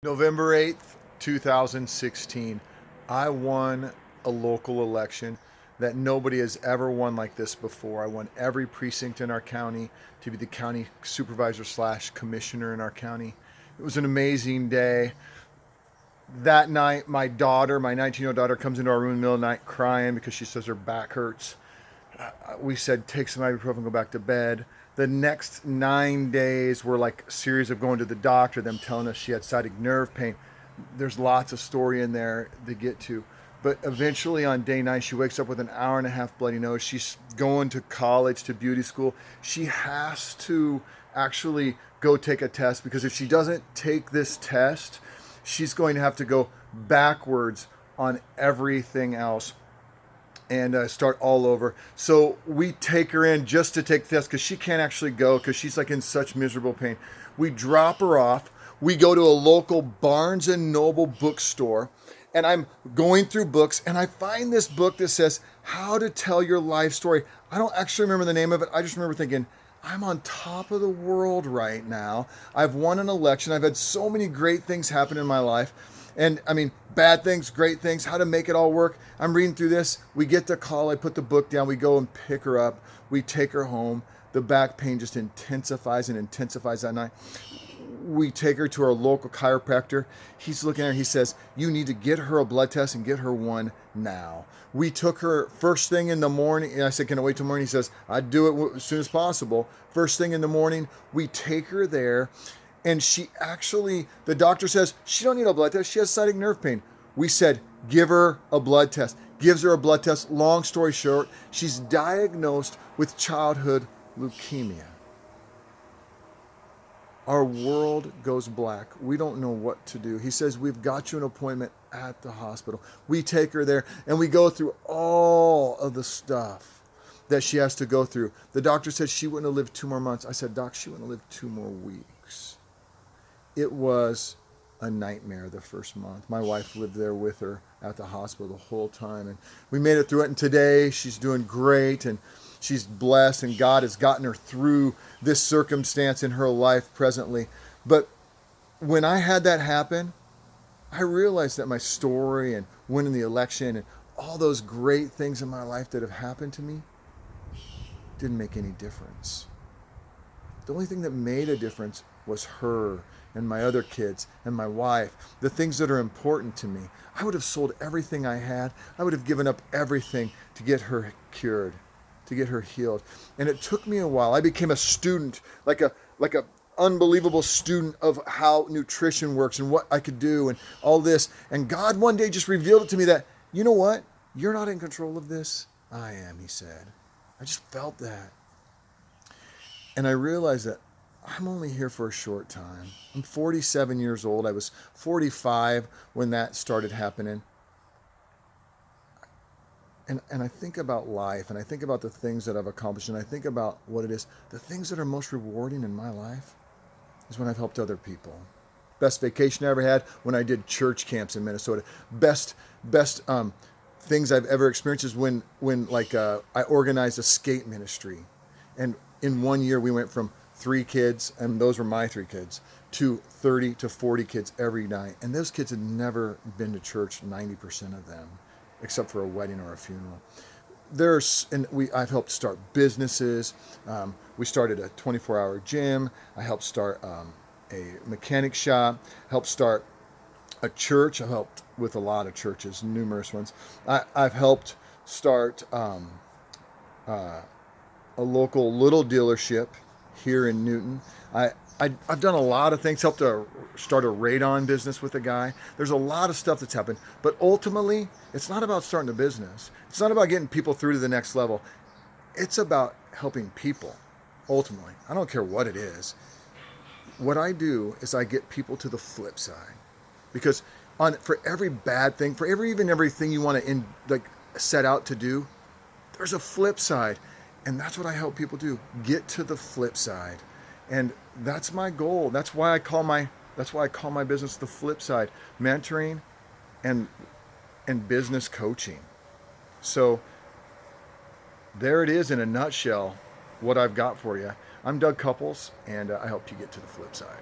November 8th, 2016, I won a local election that nobody has ever won like this before. I won every precinct in our county to be the county supervisor slash commissioner in our county. It was an amazing day. That night, my daughter, my 19-year-old daughter, comes into our room in the middle of the night crying because she says her back hurts. We said, take some ibuprofen, go back to bed. The next 9 days were like a series of going to the doctor, them telling us she had sciatic nerve pain. There's lots of story in there to get to. But eventually on day 9, she wakes up with an hour and a half bloody nose. She's going to college, to beauty school. She has to actually go take a test because if she doesn't take this test, she's going to have to go backwards on everything else and start all over. So we take her in just to take the test because she can't actually go because she's like in such miserable pain. We drop her off. We go to a local Barnes and Noble bookstore, and I'm going through books, and I find this book that says How to Tell Your Life Story. I don't actually remember the name of it. I just remember thinking, I'm on top of the world right now. I've won an election. I've had so many great things happen in my life. And I mean, bad things, great things, how to make it all work. I'm reading through this. We get the call. I put the book down. We go and pick her up. We take her home. The back pain just intensifies and intensifies that night. We take her to our local chiropractor. He's looking at her. He says, you need to get her a blood test and get her one now. We took her first thing in the morning. And I said, can I wait till morning? He says, I'd do it as soon as possible. First thing in the morning, we take her there. And she actually, the doctor says, she don't need a blood test. She has sciatic nerve pain. We said, give her a blood test. Gives her a blood test. Long story short, she's diagnosed with childhood leukemia. Our world goes black. We don't know what to do. He says, we've got you an appointment at the hospital. We take her there and we go through all of the stuff that she has to go through. The doctor said she wouldn't have lived 2 more months. I said, Doc, she wouldn't have lived 2 more weeks. It was a nightmare the first month. My wife lived there with her at the hospital the whole time. And we made it through it. And today she's doing great. And she's blessed. And God has gotten her through this circumstance in her life presently. But when I had that happen, I realized that my story and winning the election and all those great things in my life that have happened to me didn't make any difference. The only thing that made a difference was her and my other kids and my wife, the things that are important to me. I would have sold everything I had. I would have given up everything to get her cured, to get her healed. And it took me a while. I became a student, like a unbelievable student of how nutrition works and what I could do and all this. And God one day just revealed it to me that, you know what? You're not in control of this. I am, he said. I just felt that. And I realized that I'm only here for a short time. I'm 47 years old. I was 45 when that started happening. And I think about life, and I think about the things that I've accomplished, and I think about what it is. The things that are most rewarding in my life is when I've helped other people. Best vacation I ever had when I did church camps in Minnesota. Best things I've ever experienced is when I organized a skate ministry. And in 1 year, we went from 3 kids, and those were my 3 kids, to 30 to 40 kids every night. And those kids had never been to church, 90% of them, except for a wedding or a funeral. I've helped start businesses. We started a 24-hour gym. I helped start a mechanic shop, helped start a church. I've helped with a lot of churches, numerous ones. I've helped start a local little dealership here in Newton. I've done a lot of things, helped to start a radon business with a guy. There's a lot of stuff that's happened. But ultimately, it's not about starting a business. It's not about getting people through to the next level. It's about helping people, ultimately. I don't care what it is. What I do is I get people to the flip side. Because for every bad thing, for everything you want to set out to do, there's a flip side. And that's what I help people do. Get to the flip side. And that's my goal. That's why I call my business the Flip Side, mentoring and business coaching. So there it is in a nutshell, what I've got for you. I'm Doug Couples, and I help you get to the flip side.